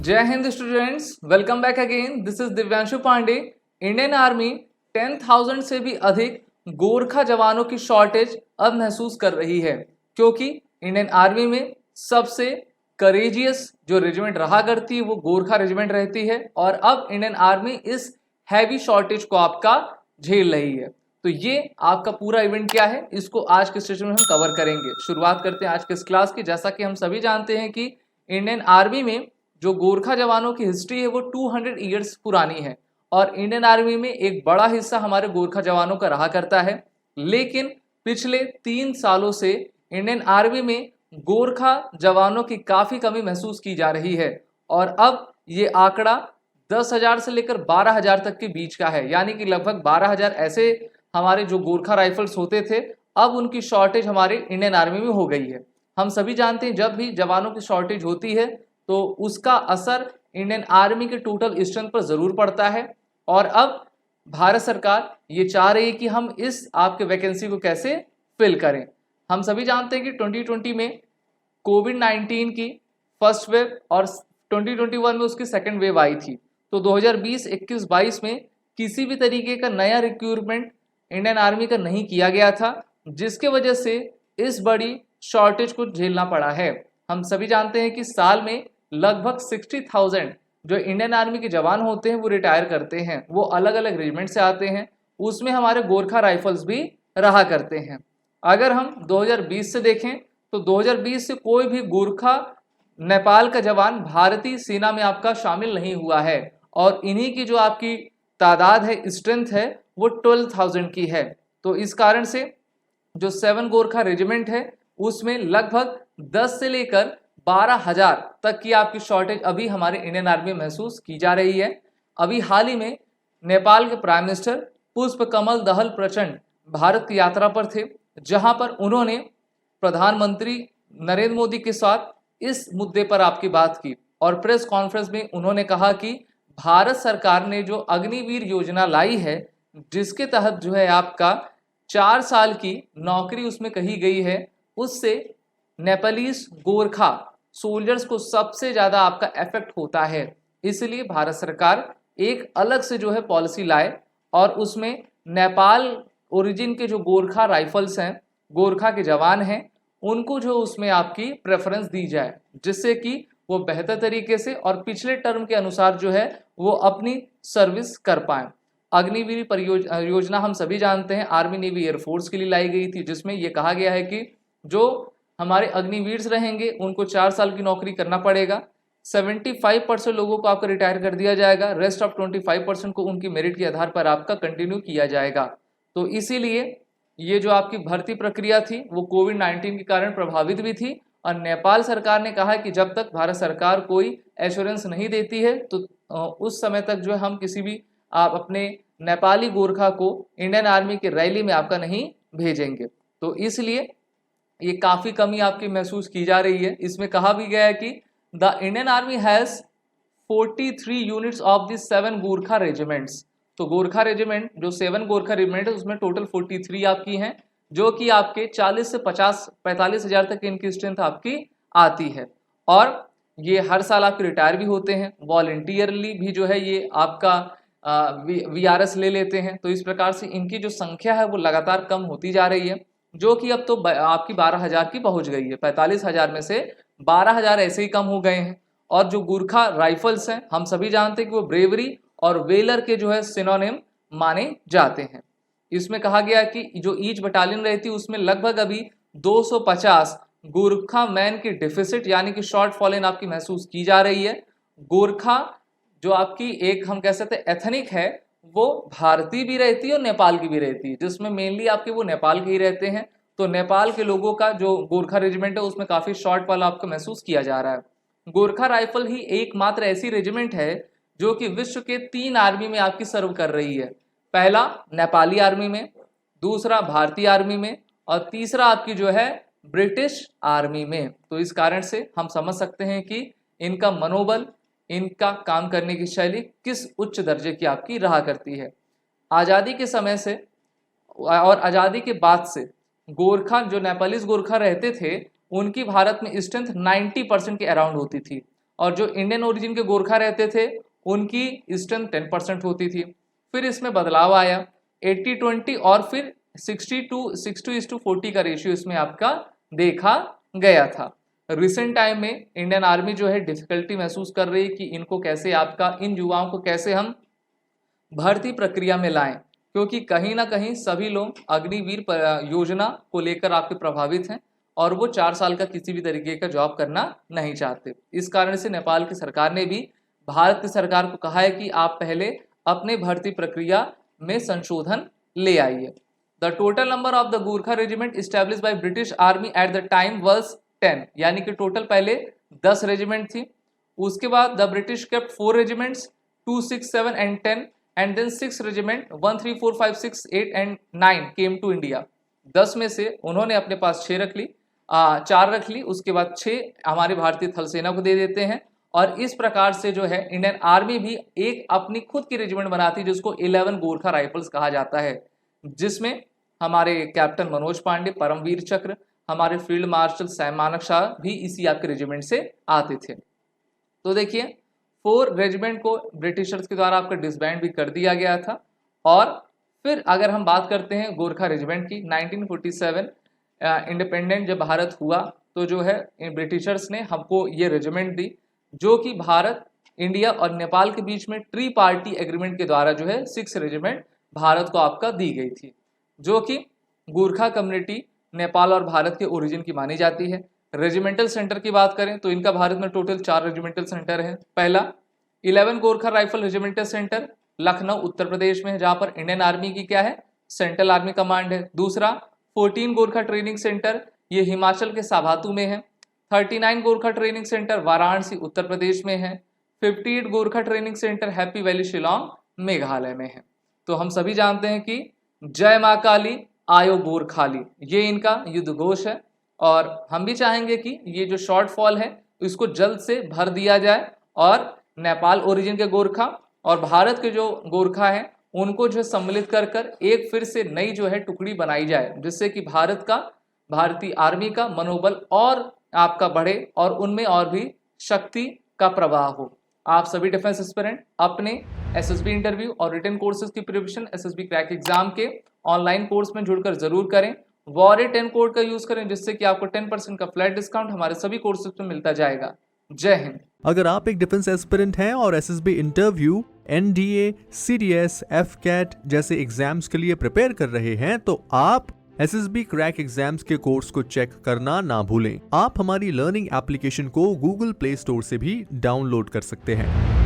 जय हिंद students, welcome back again. This is Divyanshu Pandey. Indian army 10,000 से भी अधिक गोरखा जवानों की शॉर्टेज अब महसूस कर रही है, क्योंकि इंडियन आर्मी में सबसे करेजियस जो रेजिमेंट रहा करती है वो गोरखा रेजिमेंट रहती है। और अब इंडियन आर्मी इस हैवी शॉर्टेज को आपका झेल रही है। तो ये आपका पूरा इवेंट क्या है, इसको आज के सेशन में हम कवर करेंगे। शुरुआत करते हैं आज के इस क्लास की। जैसा कि हम सभी जानते हैं कि इंडियन आर्मी में जो गोरखा जवानों की हिस्ट्री है वो 200 ईयर्स पुरानी है और इंडियन आर्मी में एक बड़ा हिस्सा हमारे गोरखा जवानों का रहा करता है। लेकिन पिछले 3 सालों से इंडियन आर्मी में गोरखा जवानों की काफ़ी कमी महसूस की जा रही है और अब ये आंकड़ा 10,000 से लेकर 12,000 तक के बीच का है। यानी कि लगभग 12,000 ऐसे हमारे जो गोरखा राइफल्स होते थे, अब उनकी शॉर्टेज हमारे इंडियन आर्मी में हो गई है। हम सभी जानते हैं जब भी जवानों की शॉर्टेज होती है तो उसका असर इंडियन आर्मी के टोटल स्ट्रेंथ पर ज़रूर पड़ता है। और अब भारत सरकार ये चाह रही है कि हम इस आपके वैकेंसी को कैसे फिल करें। हम सभी जानते हैं कि 2020 में कोविड-19 की फर्स्ट वेव और 2021 में उसकी सेकेंड वेव आई थी। तो 2020, 21, 22 में किसी भी तरीके का नया रिक्रूटमेंट इंडियन आर्मी का नहीं किया गया था, जिसके वजह से इस बड़ी शॉर्टेज को झेलना पड़ा है। हम सभी जानते हैं कि साल में लगभग 60,000 जो इंडियन आर्मी के जवान होते हैं वो रिटायर करते हैं, वो अलग अलग रेजिमेंट से आते हैं। उसमें हमारे गोरखा राइफल्स भी रहा करते हैं। अगर हम 2020 से देखें तो 2020 से कोई भी गोरखा नेपाल का जवान भारतीय सेना में आपका शामिल नहीं हुआ है और इन्हीं की जो आपकी तादाद है, स्ट्रेंथ है, वो 12,000 की है। तो इस कारण से जो 7 गोरखा रेजिमेंट है उसमें लगभग 10 से लेकर 12,000 तक की आपकी शॉर्टेज अभी हमारे इंडियन आर्मी में महसूस की जा रही है। अभी हाल ही में नेपाल के प्राइम मिनिस्टर पुष्प कमल दहल प्रचंड भारत की यात्रा पर थे, जहां पर उन्होंने प्रधानमंत्री नरेंद्र मोदी के साथ इस मुद्दे पर आपकी बात की और प्रेस कॉन्फ्रेंस में उन्होंने कहा कि भारत सरकार ने जो अग्निवीर योजना लाई है, जिसके तहत जो है आपका 4 साल की नौकरी उसमें कही गई है, उससे नेपालीस गोरखा सोल्जर्स को सबसे ज़्यादा आपका इफेक्ट होता है। इसलिए भारत सरकार एक अलग से जो है पॉलिसी लाए और उसमें नेपाल ओरिजिन के जो गोरखा राइफल्स हैं, गोरखा के जवान हैं, उनको जो उसमें आपकी प्रेफरेंस दी जाए, जिससे कि वो बेहतर तरीके से और पिछले टर्म के अनुसार जो है वो अपनी सर्विस कर पाएँ। अग्निवीर योजना हम सभी जानते हैं आर्मी नेवी एयरफोर्स के लिए लाई गई थी, जिसमें ये कहा गया है कि जो हमारे अग्निवीर रहेंगे उनको 4 साल की नौकरी करना पड़ेगा। 75% लोगों को आपका रिटायर कर दिया जाएगा, रेस्ट ऑफ 25% को उनकी मेरिट के आधार पर आपका कंटिन्यू किया जाएगा। तो इसीलिए ये जो आपकी भर्ती प्रक्रिया थी वो कोविड-19 के कारण प्रभावित भी थी और नेपाल सरकार ने कहा कि जब तक भारत सरकार कोई एश्योरेंस नहीं देती है तो उस समय तक जो है हम किसी भी आप अपने नेपाली गोरखा को इंडियन आर्मी की रैली में आपका नहीं भेजेंगे। तो इसलिए ये काफ़ी कमी आपकी महसूस की जा रही है। इसमें कहा भी गया है कि the Indian army has 43 units of the 7 Gorkha regiments. तो गोरखा रेजिमेंट जो 7 गोरखा रेजिमेंट है उसमें टोटल 43 आपकी हैं, जो कि आपके 40 से 45 हज़ार तक इनकी स्ट्रेंथ आपकी आती है। और ये हर साल आपके रिटायर भी होते हैं, वॉलंटियरली भी जो है ये आपका VRS ले लेते हैं। तो इस प्रकार से इनकी जो संख्या है वो लगातार कम होती जा रही है, जो कि अब तो आपकी 12,000 की पहुंच गई है। 45,000 में से 12,000 ऐसे ही कम हो गए हैं। और जो गोरखा राइफल्स हैं हम सभी जानते हैं कि वो ब्रेवरी और वेलर के जो है सिनोनिम माने जाते हैं। इसमें कहा गया कि जो ईच बटालियन रहती है उसमें लगभग अभी 250 गोरखा मैन की डिफिसिट यानी कि शॉर्ट फॉल इन आपकी महसूस की जा रही है। गोरखा जो आपकी एक हम कह सकते हैं एथनिक है, वो भारतीय भी रहती है और नेपाल की भी रहती है, जिसमें मेनली आपके वो नेपाल के ही रहते हैं। तो नेपाल के लोगों का जो गोरखा रेजिमेंट है उसमें काफ़ी शॉर्ट फॉल आपको महसूस किया जा रहा है। गोरखा राइफल ही एकमात्र ऐसी रेजिमेंट है जो कि विश्व के 3 आर्मी में आपकी सर्व कर रही है। पहला नेपाली आर्मी में, दूसरा भारतीय आर्मी में और तीसरा आपकी जो है ब्रिटिश आर्मी में। तो इस कारण से हम समझ सकते हैं कि इनका मनोबल, इनका काम करने की शैली किस उच्च दर्जे की आपकी रहा करती है। आज़ादी के समय से और आज़ादी के बाद से गोरखा जो नेपालीज गोरखा रहते थे उनकी भारत में स्ट्रेंथ 90% के अराउंड होती थी और जो इंडियन ओरिजिन के गोरखा रहते थे उनकी स्ट्रेंथ 10% होती थी। फिर इसमें बदलाव आया 80-20 और फिर 60:40 का रेशियो इसमें आपका देखा गया था। रिसेंट टाइम में इंडियन आर्मी जो है डिफिकल्टी महसूस कर रही है कि इनको कैसे आपका इन युवाओं को कैसे हम भर्ती प्रक्रिया में लाएं, क्योंकि कहीं ना कहीं सभी लोग अग्निवीर योजना को लेकर आपके प्रभावित हैं और वो 4 साल का किसी भी तरीके का जॉब करना नहीं चाहते। इस कारण से नेपाल की सरकार ने भी भारत की सरकार को कहा है कि आप पहले अपने भर्ती प्रक्रिया में संशोधन ले आइए। The total number of the Gorkha regiment establish by British army at the time was 10, यानी कि टोटल पहले 10 रेजिमेंट थी। उसके बाद the British kept 4 regiments 2, 6, 7 and 10 and then 6 regiment 1, 3, 4, 5, 6, 8 and 9 came to India. 10 में से उन्होंने अपने पास 6 रख ली, 4 रख ली, उसके बाद 6 हमारे भारतीय थल सेना को दे देते हैं। और इस प्रकार से जो है इंडियन आर्मी भी एक अपनी खुद की रेजिमेंट बनाती है जिसको 11 गोरखा राइफल्स कहा जाता है, जिसमें हमारे कैप्टन मनोज पांडे, परमवीर चक्र, हमारे फील्ड मार्शल सैम मानेकशॉ भी इसी आपके रेजिमेंट से आते थे। तो देखिए 4 रेजिमेंट को ब्रिटिशर्स के द्वारा आपका डिसबैंड भी कर दिया गया था। और फिर अगर हम बात करते हैं गोरखा रेजिमेंट की, 1947 इंडिपेंडेंट जब भारत हुआ तो जो है ब्रिटिशर्स ने हमको ये रेजिमेंट दी, जो कि भारत, इंडिया और नेपाल के बीच में ट्री पार्टी एग्रीमेंट के द्वारा जो है 6 रेजिमेंट भारत को आपका दी गई थी, जो कि गोरखा कम्युनिटी नेपाल और भारत के ओरिजिन की मानी जाती है। रेजिमेंटल सेंटर की बात करें तो इनका भारत में टोटल 4 रेजिमेंटल सेंटर है। पहला 11 Gorkha rifle regimental centre Lucknow Uttar Pradesh में है, जहां पर इंडियन आर्मी की क्या है, सेंट्रल आर्मी कमांड है। दूसरा 14 गोरखा ट्रेनिंग सेंटर, ये हिमाचल के साभातू में है। 39 गोरखा ट्रेनिंग सेंटर वाराणसी उत्तर प्रदेश में है। 58 Gorkha training centre happy valley Shillong Meghalaya में है। तो हम सभी जानते हैं कि जय माँ काली आयो गोरखाली, ये इनका युद्ध घोष है। और हम भी चाहेंगे कि ये जो शॉर्टफॉल है इसको जल्द से भर दिया जाए और नेपाल ओरिजिन के गोरखा और भारत के जो गोरखा हैं उनको जो सम्मिलित कर कर एक फिर से नई जो है टुकड़ी बनाई जाए, जिससे कि भारतीय आर्मी का मनोबल और आपका बढ़े और उनमें और भी शक्ति का प्रवाह हो। आप सभी डिफेंस एस्पिरेंट अपने एसएसबी इंटरव्यू और रिटन कोर्सेज की प्रिपरेशन एसएसबी क्रैक एग्जाम के ऑनलाइन कोर्स में जुड़कर जरूर करें। वॉरियर 10 कोड का यूज करें, जिससे कि आपको 10% का फ्लैट डिस्काउंट हमारे सभी कोर्सेज में मिलता जाएगा। जय हिंद। अगर आप एक डिफेंस एस्पिरेंट हैं और SSB interview, NDA, CDS, AFCAT जैसे एग्जाम्स के लिए प्रिपेयर कर रहे हैं तो आप एसएसबी क्रैक एग्जाम्स के कोर्स को चेक करना ना भूलें। आप हमारी लर्निंग एप्लीकेशन को गूगल प्ले स्टोर से भी डाउनलोड कर सकते हैं।